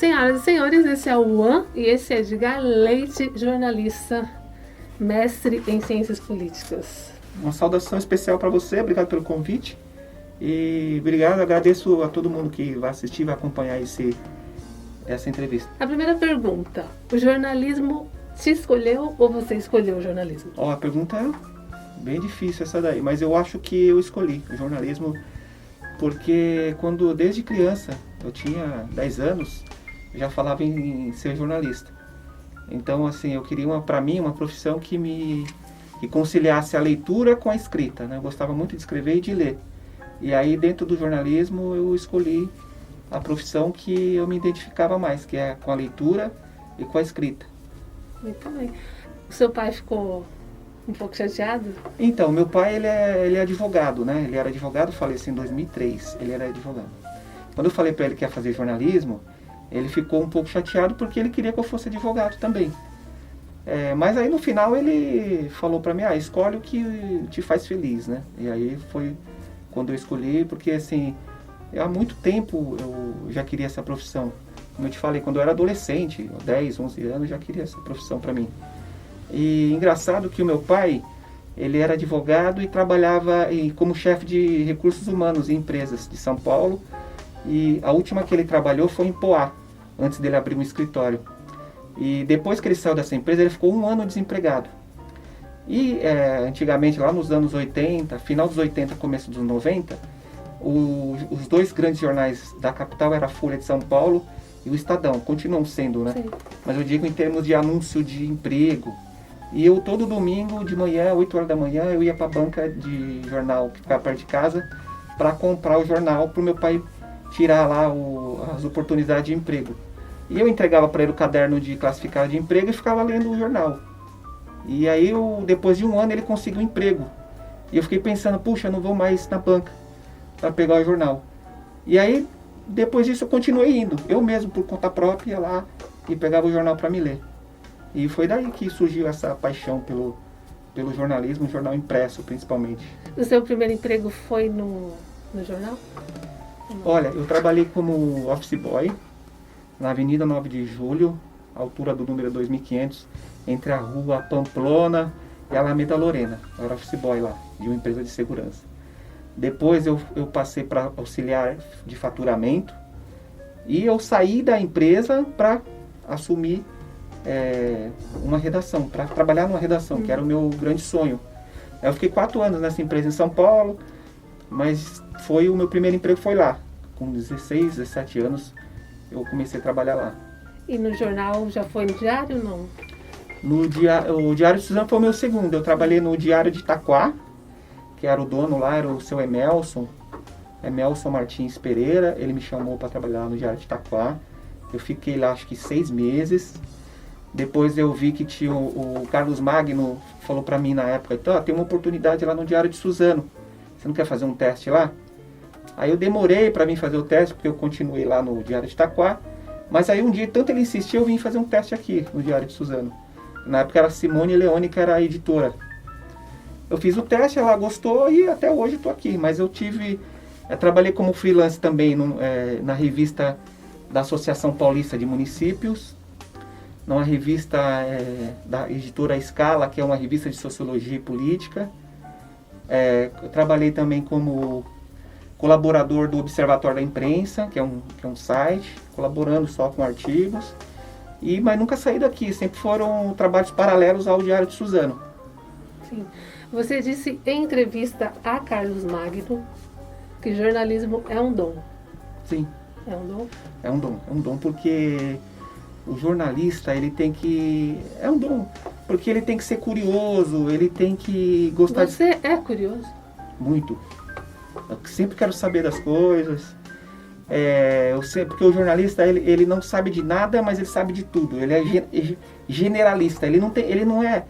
Senhoras e senhores, esse é o Juan e esse é Edgar Leite, jornalista, mestre em ciências políticas. Uma saudação especial para você, obrigado pelo convite. E obrigado, agradeço a todo mundo que vai assistir, vai acompanhar essa entrevista. A primeira pergunta, o jornalismo te escolheu ou você escolheu o jornalismo? A pergunta é bem difícil essa daí, mas eu acho que eu escolhi o jornalismo porque desde criança, eu tinha 10 anos, eu já falava em ser jornalista. Então, assim, eu queria para mim uma profissão que conciliasse a leitura com a escrita, né? Eu gostava muito de escrever e de ler. E aí, dentro do jornalismo, eu escolhi a profissão que eu me identificava mais, que é com a leitura e com a escrita. Muito bem. O seu pai ficou um pouco chateado? Então, meu pai, ele é advogado, né? Ele era advogado, faleceu em 2003, ele era advogado. Quando eu falei para ele que ia fazer jornalismo, ele ficou um pouco chateado porque ele queria que eu fosse advogado também. Mas aí no final ele falou para mim, escolhe o que te faz feliz, né? E aí foi quando eu escolhi, porque assim, há muito tempo eu já queria essa profissão. Como eu te falei, quando eu era adolescente, 10, 11 anos, eu já queria essa profissão para mim. E engraçado que o meu pai, ele era advogado e trabalhava como chefe de recursos humanos em empresas de São Paulo. E a última que ele trabalhou foi em Poá, antes dele abrir um escritório. E depois que ele saiu dessa empresa, ele ficou 1 ano desempregado. E antigamente, lá nos anos 80, final dos 80, começo dos 90, os 2 grandes jornais da capital eram a Folha de São Paulo e o Estadão, continuam sendo, né? Sim. Mas eu digo em termos de anúncio de emprego. E eu todo domingo de manhã, 8 horas da manhã, eu ia para a banca de jornal que ficava perto de casa para comprar o jornal para o meu pai tirar lá as oportunidades de emprego. E eu entregava para ele o caderno de classificado de emprego e ficava lendo o jornal. E aí, depois de 1 ano, ele conseguiu um emprego. E eu fiquei pensando, puxa, eu não vou mais na banca para pegar o jornal. E aí, depois disso, eu continuei indo. Eu mesmo, por conta própria, ia lá e pegava o jornal para me ler. E foi daí que surgiu essa paixão pelo jornalismo, jornal impresso, principalmente. O seu primeiro emprego foi no jornal? Olha, eu trabalhei como office boy na Avenida 9 de Julho, altura do número 2500, entre a rua Pamplona e a Alameda Lorena. Eu era office boy lá, de uma empresa de segurança. Depois eu passei para auxiliar de faturamento e eu saí da empresa para assumir uma redação, para trabalhar numa redação, que era o meu grande sonho. Eu fiquei 4 anos nessa empresa em São Paulo, mas o meu primeiro emprego foi lá. Com 16, 17 anos, eu comecei a trabalhar lá. E no jornal já foi no diário ou não? O Diário de Suzano foi o meu segundo. Eu trabalhei no Diário de Itaquá, que era o dono lá, era o seu Emelson Martins Pereira. Ele me chamou para trabalhar no Diário de Itaquá. Eu fiquei lá acho que 6 meses. Depois eu vi que tinha o Carlos Magno, falou para mim na época, então, tem uma oportunidade lá no Diário de Suzano. Você não quer fazer um teste lá? Aí eu demorei para vir fazer o teste, porque eu continuei lá no Diário de Itaquá. Mas aí um dia, tanto ele insistiu, eu vim fazer um teste aqui no Diário de Suzano. Na época era Simone Leone, que era a editora. Eu fiz o teste, ela gostou e até hoje estou aqui. Mas eu trabalhei como freelance também na revista da Associação Paulista de Municípios, numa revista da editora Escala, que é uma revista de sociologia e política. Eu trabalhei também como colaborador do Observatório da Imprensa, que é um site, colaborando só com artigos. Mas nunca saí daqui, sempre foram trabalhos paralelos ao Diário de Suzano. Sim. Você disse em entrevista a Carlos Magno que jornalismo é um dom. Sim. É um dom? É um dom porque o jornalista, ele tem que... É um dom, porque ele tem que ser curioso, ele tem que gostar Você é curioso? Muito. Eu sempre quero saber das coisas. Porque o jornalista, ele não sabe de nada, mas ele sabe de tudo. Ele é generalista, ele não é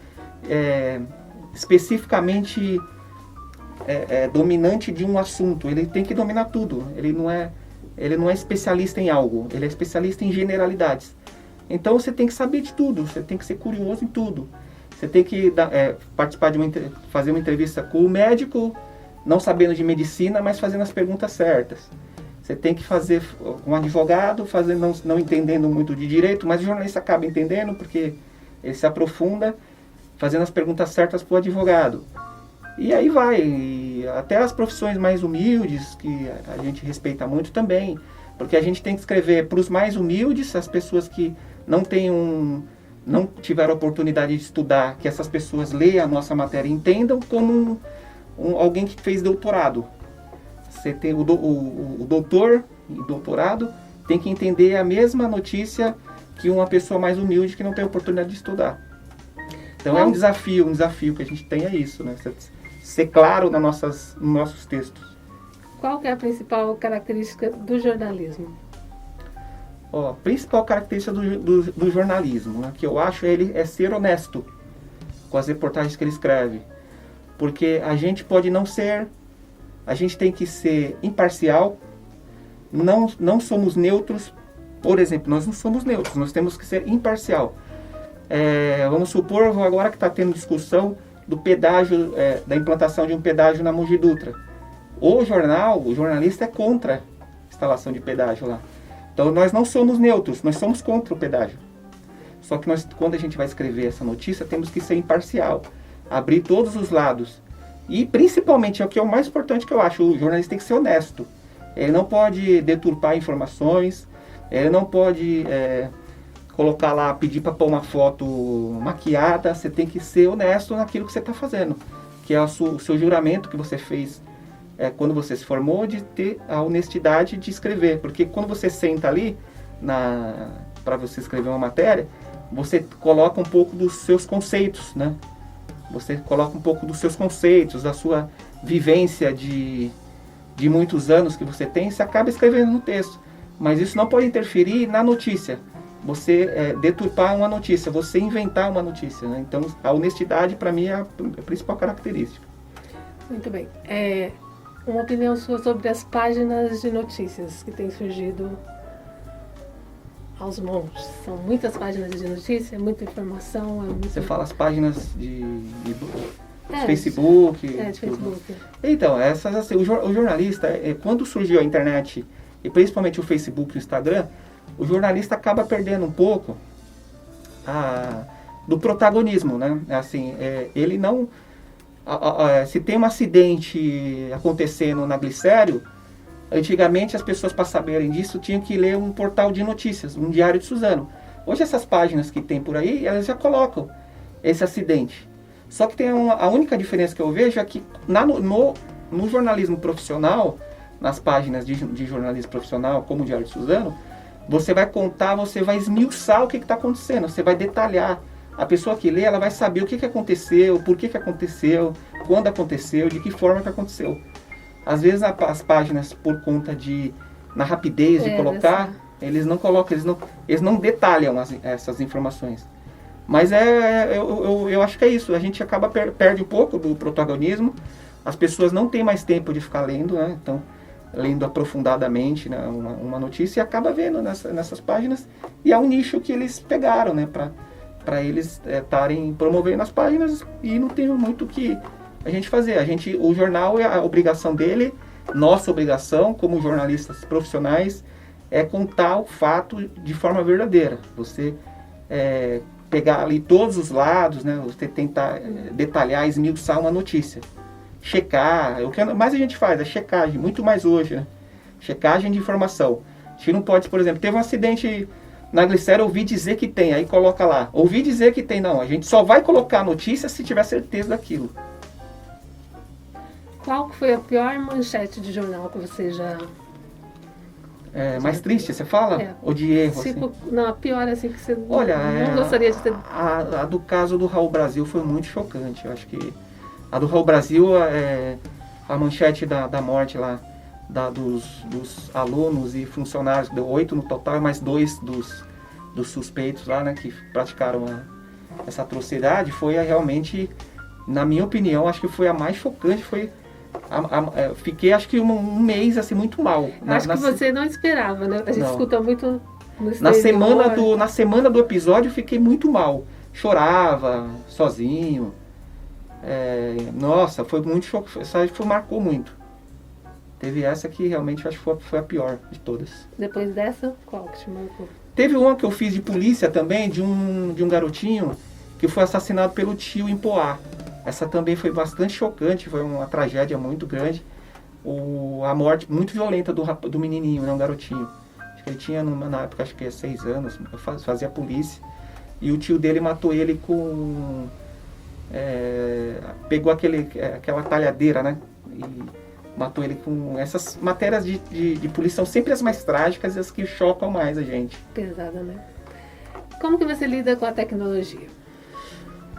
especificamente dominante de um assunto. Ele tem que dominar tudo. Ele não é especialista em algo, ele é especialista em generalidades. Então você tem que saber de tudo, você tem que ser curioso em tudo. Você tem que participar fazer uma entrevista com o médico, não sabendo de medicina, mas fazendo as perguntas certas. Você tem que fazer um advogado, não entendendo muito de direito, mas o jornalista acaba entendendo porque ele se aprofunda fazendo as perguntas certas para o advogado. E aí vai, e até as profissões mais humildes, que a gente respeita muito também, porque a gente tem que escrever para os mais humildes, as pessoas que não tiveram oportunidade de estudar, que essas pessoas leiam a nossa matéria e entendam, como alguém que fez doutorado. Você tem o doutor e doutorado tem que entender a mesma notícia que uma pessoa mais humilde que não tem oportunidade de estudar. Então é um desafio que a gente tem, é isso, né? Ser claro nos nossos textos. Qual que é a principal característica do jornalismo? A principal característica do jornalismo, né, que eu acho, ele é ser honesto com as reportagens que ele escreve. Porque a gente pode não ser, a gente tem que ser imparcial, não somos neutros. Por exemplo, nós não somos neutros, nós temos que ser imparcial. Vamos supor, agora que está tendo discussão do pedágio, da implantação de um pedágio na Mogi Dutra. O jornalista é contra a instalação de pedágio lá. Então nós não somos neutros, nós somos contra o pedágio. Só que quando a gente vai escrever essa notícia, temos que ser imparcial, abrir todos os lados. E principalmente, é o que é o mais importante que eu acho, o jornalista tem que ser honesto. Ele não pode deturpar informações, ele não pode colocar lá, pedir para pôr uma foto maquiada. Você tem que ser honesto naquilo que você está fazendo, que é o seu juramento que você fez quando você se formou, de ter a honestidade de escrever. Porque quando você senta ali para você escrever uma matéria, você coloca um pouco dos seus conceitos, né? Você coloca um pouco dos seus conceitos, da sua vivência de muitos anos que você tem, você acaba escrevendo no texto. Mas isso não pode interferir na notícia. Você deturpar uma notícia, você inventar uma notícia, né? Então, a honestidade, para mim, é a principal característica. Muito bem. Uma opinião sua sobre as páginas de notícias que têm surgido aos montes. São muitas páginas de notícia, muita informação. Você fala as páginas de Facebook? De Facebook. Então, essas, assim, o jornalista, quando surgiu a internet, e principalmente o Facebook e o Instagram, o jornalista acaba perdendo um pouco do protagonismo, né? Assim, ele não... se tem um acidente acontecendo na Glicério, antigamente as pessoas, para saberem disso, tinham que ler um portal de notícias, um diário de Suzano. Hoje essas páginas que tem por aí, elas já colocam esse acidente. Só que tem a única diferença que eu vejo é que no jornalismo profissional, nas páginas de jornalismo profissional, como o Diário de Suzano, você vai contar, você vai esmiuçar o que está acontecendo, você vai detalhar. A pessoa que lê, ela vai saber o que aconteceu, por que aconteceu, quando aconteceu, de que forma que aconteceu. Às vezes as páginas, por conta na rapidez de colocar, eles não colocam, eles não detalham essas informações. Mas eu acho que é isso, a gente acaba perde um pouco do protagonismo, as pessoas não têm mais tempo de ficar lendo, né? Então, lendo aprofundadamente, né, uma notícia, e acaba vendo nessas páginas, e é um nicho que eles pegaram, né, para eles estarem promovendo as páginas, e não tem muito o que a gente fazer. O jornal, a obrigação dele, nossa obrigação como jornalistas profissionais, é contar o fato de forma verdadeira. Você pegar ali todos os lados, né, você tentar detalhar, esmiuçar uma notícia. Checar, o que mais a gente faz é checagem, muito mais hoje, né? Checagem de informação. A gente não pode, por exemplo, teve um acidente na Glicério, ouvi dizer que tem, aí coloca lá. Ouvi dizer que tem, não. A gente só vai colocar a notícia se tiver certeza daquilo. Qual foi a pior manchete de jornal que você já... mais triste, você fala? Ou de erro? Assim? Não, a pior assim que você não gostaria de ter... A do caso do Raul Brasil foi muito chocante. Eu acho que a do Raul Brasil, a manchete da morte lá, dos alunos e funcionários, deu 8 no total, mais 2 dos suspeitos lá, né, que praticaram essa atrocidade, foi realmente, na minha opinião, acho que foi a mais chocante. Fiquei, acho que um mês assim, muito mal. Acho que você não esperava, né? A gente escuta muito no exterior. Na semana do episódio, eu fiquei muito mal. Chorava, sozinho. Nossa, foi muito chocante. Isso marcou muito. Teve essa que realmente eu acho que foi a pior de todas. Depois dessa, qual que te marcou? Teve uma que eu fiz de polícia também, de um garotinho que foi assassinado pelo tio em Poá. Essa também foi bastante chocante, foi uma tragédia muito grande. A morte muito violenta do menininho, né, um garotinho. Acho que ele tinha, na época, acho que 6 anos, fazia polícia. E o tio dele matou ele com... pegou aquela talhadeira, né? E matou ele com... Essas matérias de polícia são sempre as mais trágicas e as que chocam mais a gente. Pesada, né? Como que você lida com a tecnologia?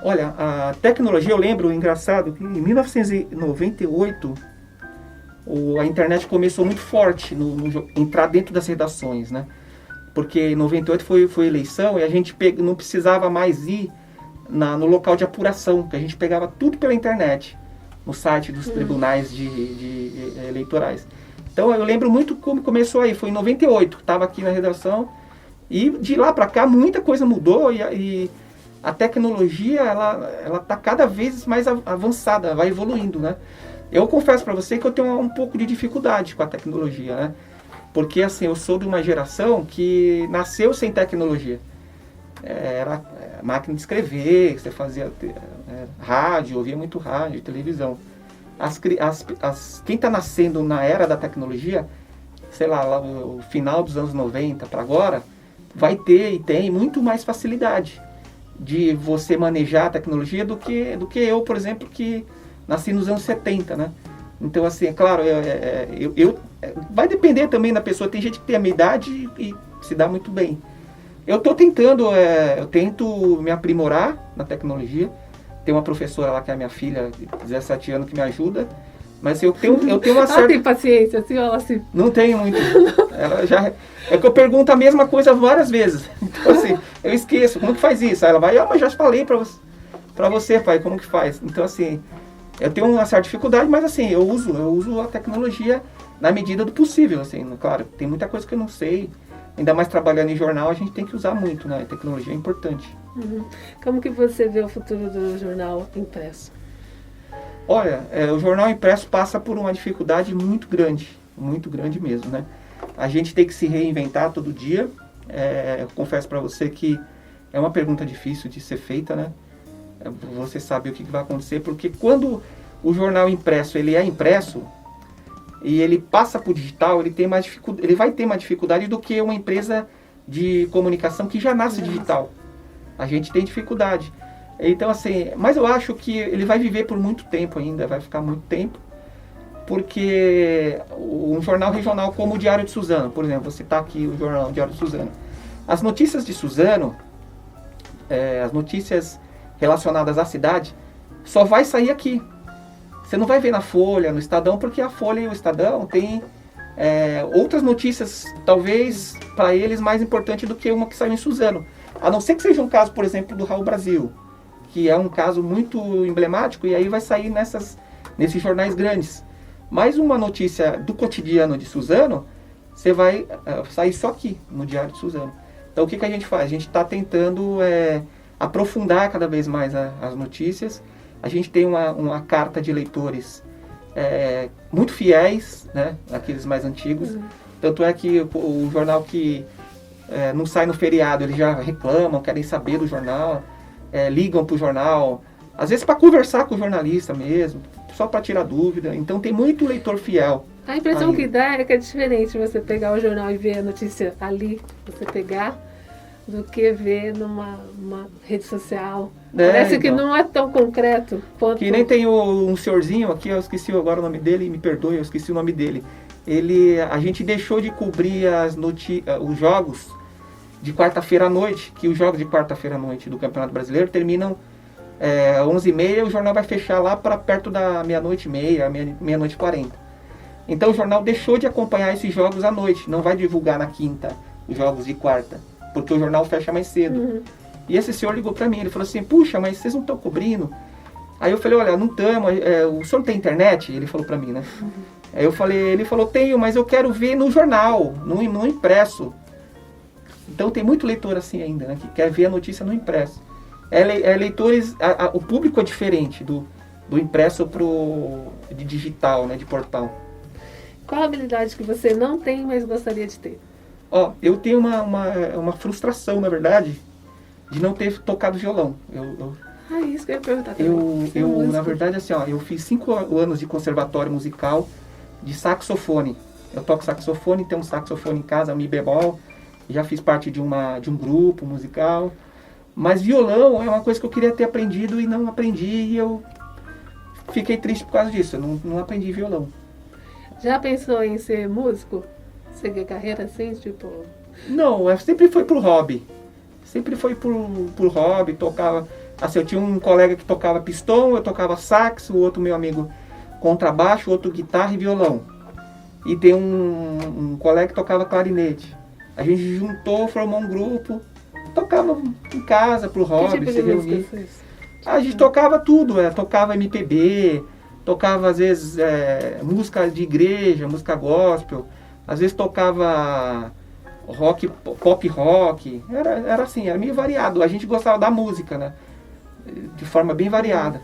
Olha, a tecnologia, eu lembro, engraçado, que em 1998 a internet começou muito forte entrar dentro das redações, né? Porque em 98 foi eleição e a gente não precisava mais ir no local de apuração, que a gente pegava tudo pela internet, no site dos tribunais de eleitorais. Então eu lembro muito como começou aí, foi em 98, estava aqui na redação, e de lá para cá muita coisa mudou e a tecnologia ela está cada vez mais avançada, vai evoluindo, né? Eu confesso para você que eu tenho um pouco de dificuldade com a tecnologia, né? Porque assim, eu sou de uma geração que nasceu sem tecnologia. Era máquina de escrever, você fazia rádio, ouvia muito rádio, televisão. Quem está nascendo na era da tecnologia, sei lá o final dos anos 90 para agora, vai ter e tem muito mais facilidade de você manejar a tecnologia do que eu, por exemplo, que nasci nos anos 70, né? Então, assim, é claro, vai depender também da pessoa. Tem gente que tem a minha idade e se dá muito bem. Eu estou tentando, eu tento me aprimorar na tecnologia. Tem uma professora lá que é a minha filha, de 17 anos, que me ajuda. Mas eu tenho uma certa... Ela tem paciência, assim, ela assim... Não tenho muito. Ela já... É que eu pergunto a mesma coisa várias vezes. Então, assim, eu esqueço. Como que faz isso? Aí ela vai, mas já falei pra você, pai, como que faz. Então, assim, eu tenho uma certa dificuldade, mas, assim, eu uso a tecnologia na medida do possível, assim. Claro, tem muita coisa que eu não sei. Ainda mais trabalhando em jornal, a gente tem que usar muito, né? A tecnologia é importante. Como que você vê o futuro do jornal impresso? Olha, o jornal impresso passa por uma dificuldade muito grande mesmo, né? A gente tem que se reinventar todo dia. Eu confesso para você que é uma pergunta difícil de ser feita, né? Você sabe o que vai acontecer, porque quando o jornal impresso ele é impresso e ele passa para o digital, ele vai ter mais dificuldade do que uma empresa de comunicação que já nasce digital. A gente tem dificuldade. Então, assim, mas eu acho que ele vai viver por muito tempo ainda, vai ficar muito tempo, porque um jornal regional como o Diário de Suzano, por exemplo, vou citar aqui o jornal Diário de Suzano. As notícias de Suzano, as notícias relacionadas à cidade, só vai sair aqui. Você não vai ver na Folha, no Estadão, porque a Folha e o Estadão têm outras notícias, talvez para eles mais importante do que uma que saiu em Suzano. A não ser que seja um caso, por exemplo, do Raul Brasil, que é um caso muito emblemático, e aí vai sair nesses jornais grandes. Mas uma notícia do cotidiano de Suzano, você vai sair só aqui, no Diário de Suzano. Então o que a gente faz? A gente está tentando aprofundar cada vez mais as notícias. A gente tem uma carta de leitores muito fiéis, né? Aqueles mais antigos. Tanto é que o jornal que não sai no feriado, eles já reclamam, querem saber do jornal. Ligam para o jornal, às vezes para conversar com o jornalista mesmo, só para tirar dúvida. Então tem muito leitor fiel. A impressão que dá é que é diferente você pegar o jornal e ver a notícia ali, você pegar, do que ver numa rede social. Parece que não é tão concreto quanto... Que nem tem um senhorzinho aqui, eu esqueci agora o nome dele, me perdoe, eu esqueci o nome dele. A gente deixou de cobrir os jogos de quarta-feira à noite, que os jogos de quarta-feira à noite do Campeonato Brasileiro terminam 11h30, o jornal vai fechar lá para perto da meia-noite e meia, meia-noite e 40. Então o jornal deixou de acompanhar esses jogos à noite, não vai divulgar na quinta os jogos de quarta, porque o jornal fecha mais cedo. E esse senhor ligou para mim, ele falou assim, puxa, mas vocês não estão cobrindo? Aí eu falei, olha, não estamos, o senhor tem internet? Ele falou para mim, né? Aí ele falou, tenho, mas eu quero ver no jornal, no impresso. Então tem muito leitor assim ainda, né, que quer ver a notícia no impresso. Leitores, o público é diferente do impresso de digital, né, de portal. Qual a habilidade que você não tem, mas gostaria de ter? Ó, eu tenho uma frustração, na verdade, de não ter tocado violão. Isso que eu ia perguntar também. Na verdade, assim, ó, eu fiz 5 anos de conservatório musical de saxofone. Eu toco saxofone, tenho um saxofone em casa, mi bemol. Já fiz parte de um grupo musical. Mas violão é uma coisa que eu queria ter aprendido e não aprendi. E eu fiquei triste por causa disso. Eu não aprendi violão. Já pensou em ser músico? Seguir carreira assim, tipo... Não, sempre foi por hobby. Sempre foi por hobby, tocava... Assim, eu tinha um colega que tocava pistão, eu tocava sax, o outro meu amigo contrabaixo, o outro guitarra e violão. E tem um colega que tocava clarinete. A gente juntou, formou um grupo, tocava em casa pro hobby, que tipo se de música reunia. fez? A gente tocava tudo, tocava MPB, tocava às vezes música de igreja, música gospel, às vezes tocava rock, pop rock, era assim, era meio variado. A gente gostava da música, né? De forma bem variada.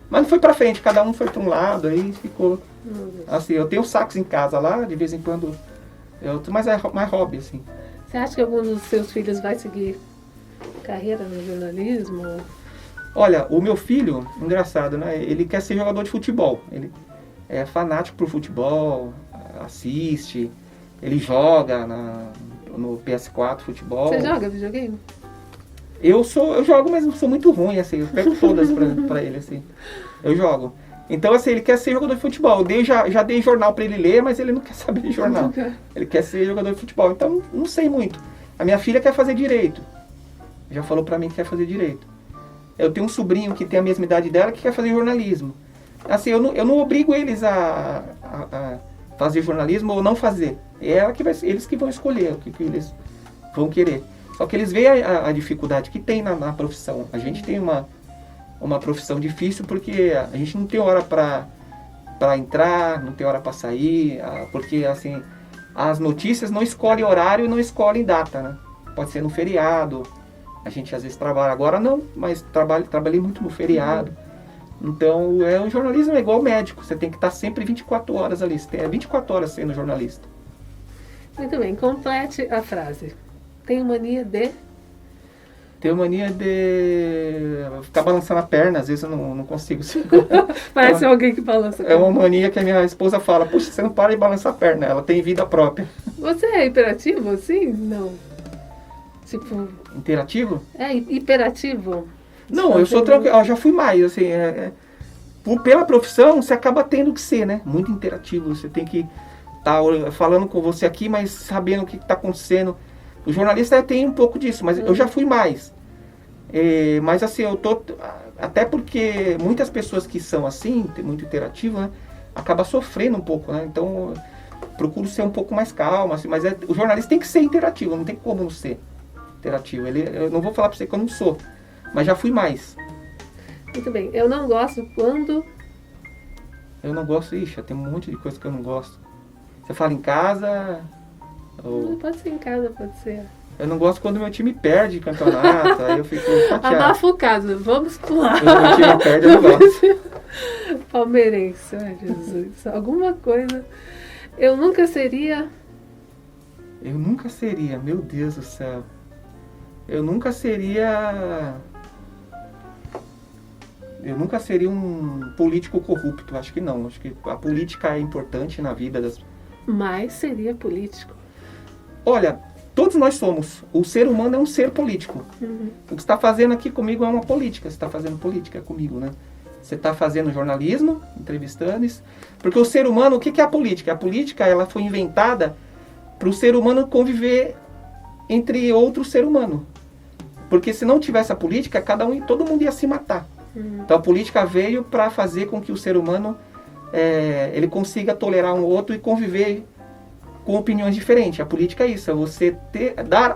Mas não foi pra frente, cada um foi pra um lado, aí ficou assim. Eu tenho sax em casa lá, de vez em quando, mas é mais hobby, assim. Você acha que algum dos seus filhos vai seguir carreira no jornalismo? Olha, o meu filho, engraçado, né? Ele quer ser jogador de futebol. Ele é fanático por futebol, assiste, ele joga no PS4 futebol. Você joga videogame? Eu jogo, mas eu sou muito ruim, assim, eu pego todas pra ele, assim. Eu jogo. Então, assim, ele quer ser jogador de futebol. Eu já dei jornal pra ele ler, mas ele não quer saber de jornal. Ele quer ser jogador de futebol. Então, não sei muito. A minha filha quer fazer direito. Já falou pra mim que quer fazer direito. Eu tenho um sobrinho que tem a mesma idade dela que quer fazer jornalismo. Assim, eu não obrigo eles a fazer jornalismo ou não fazer. Eles que vão escolher o que eles vão querer. Só que eles veem a dificuldade que tem na profissão. A gente tem uma profissão difícil porque a gente não tem hora para entrar, não tem hora para sair, porque assim, as notícias não escolhem horário e não escolhem data, né? Pode ser no feriado, a gente às vezes trabalha, agora não, mas trabalhei muito no feriado. Então, o jornalismo é igual médico, você tem que estar sempre 24 horas ali, você tem 24 horas sendo jornalista. Muito bem, complete a frase. Tenho mania de... Tenho mania de ficar balançando a perna, às vezes eu não consigo. Parece alguém que balança. É uma mania que a minha esposa fala, puxa, você não para de balançar a perna, ela tem vida própria. Você é hiperativo assim? Não. Tipo... Interativo? É hiperativo? Não, eu sou tranquilo, eu já fui mais, assim, pela profissão você acaba tendo que ser, né? Muito interativo, você tem que estar falando com você aqui, mas sabendo o que está acontecendo. O jornalista tem um pouco disso, mas eu já fui mais. Mas assim, até porque muitas pessoas que são assim, muito interativas, né, acabam sofrendo um pouco, né? Então, procuro ser um pouco mais calmo, assim, mas o jornalista tem que ser interativo, não tem como não ser interativo. Eu não vou falar pra você que eu não sou, mas já fui mais. Muito bem, eu não gosto quando... Eu não gosto, tem um monte de coisa que eu não gosto. Você fala em casa... Não, pode ser em casa, pode ser. Eu não gosto quando meu time perde campeonato, aí eu fico chateado. Abafa o caso, vamos pular. Quando meu time perde, eu não gosto. Palmeirense, ai Jesus, alguma coisa. Eu nunca seria, meu Deus do céu. Eu nunca seria um político corrupto, acho que não. Acho que a política é importante na vida das... Mas seria político. Olha, todos nós somos. O ser humano é um ser político. Uhum. O que você está fazendo aqui comigo é uma política. Você está fazendo política comigo, né? Você está fazendo jornalismo, entrevistando isso. Porque o ser humano, o que é a política? A política, ela foi inventada para o ser humano conviver entre outro ser humano. Porque se não tivesse a política, todo mundo ia se matar. Uhum. Então a política veio para fazer com que o ser humano ele consiga tolerar um outro e conviver com opiniões diferentes. A política é isso, é você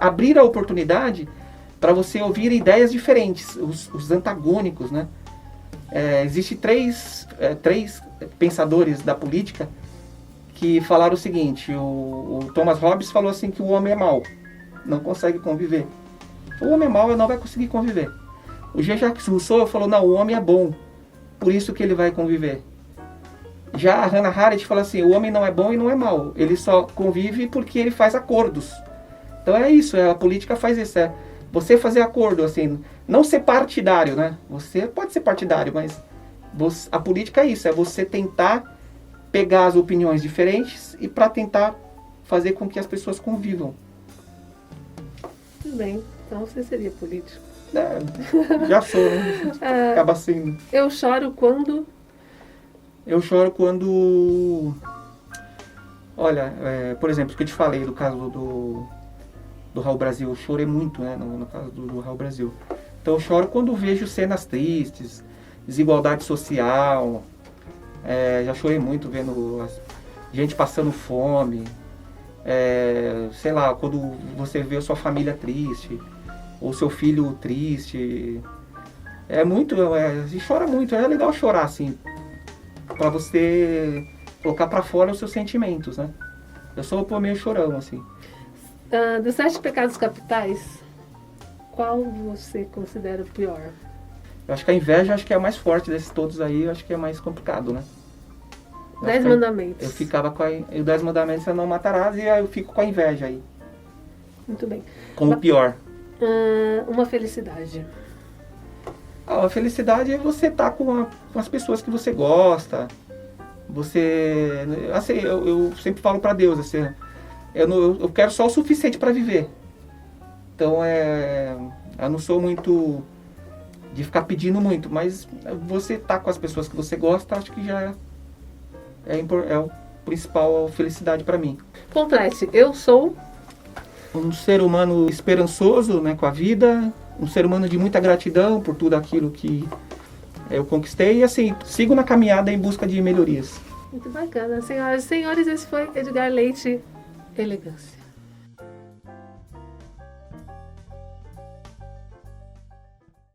abrir a oportunidade para você ouvir ideias diferentes, os antagônicos, né? Existem três pensadores da política que falaram o seguinte: o Thomas Hobbes falou assim que o homem é mau, não consegue conviver. O homem é mau, não vai conseguir conviver. O Jean-Jacques Rousseau falou, não, o homem é bom, por isso que ele vai conviver. Já a Hannah Arendt fala assim, o homem não é bom e não é mau, ele só convive porque ele faz acordos. Então é isso, a política faz isso, é você fazer acordo, assim, não ser partidário, né? Você pode ser partidário, mas a política é isso, é você tentar pegar as opiniões diferentes e para tentar fazer com que as pessoas convivam. Tudo bem, então você seria político. Já sou, né? Acaba sendo. Eu choro quando... Eu choro quando... Olha, por exemplo, o que eu te falei do caso do Raul Brasil, eu chorei muito, né, no caso do Raul Brasil. Então eu choro quando vejo cenas tristes, desigualdade social, já chorei muito vendo gente passando fome, sei lá, quando você vê a sua família triste, ou seu filho triste, a gente chora muito, é legal chorar, assim, pra você colocar pra fora os seus sentimentos, né? Eu sou meio chorão, assim. Dos 7 pecados capitais, qual você considera o pior? Eu acho que a inveja é a mais forte desses todos aí, eu acho que é mais complicado, né? 10 mandamentos. Eu ficava com o 10 mandamentos, eu não matarás, e aí eu fico com a inveja aí. Muito bem. Como o pior. Uma felicidade. A felicidade é você estar com as pessoas que você gosta. Você... Assim, eu sempre falo pra Deus, assim, eu quero só o suficiente para viver. Então, eu não sou muito de ficar pedindo muito, mas você tá com as pessoas que você gosta, acho que já é o principal felicidade para mim. Complete. Eu sou um ser humano esperançoso, né, com a vida, um ser humano de muita gratidão por tudo aquilo que eu conquistei e assim, sigo na caminhada em busca de melhorias. Muito bacana. Senhoras e senhores, esse foi Edgar Leite, Elegância.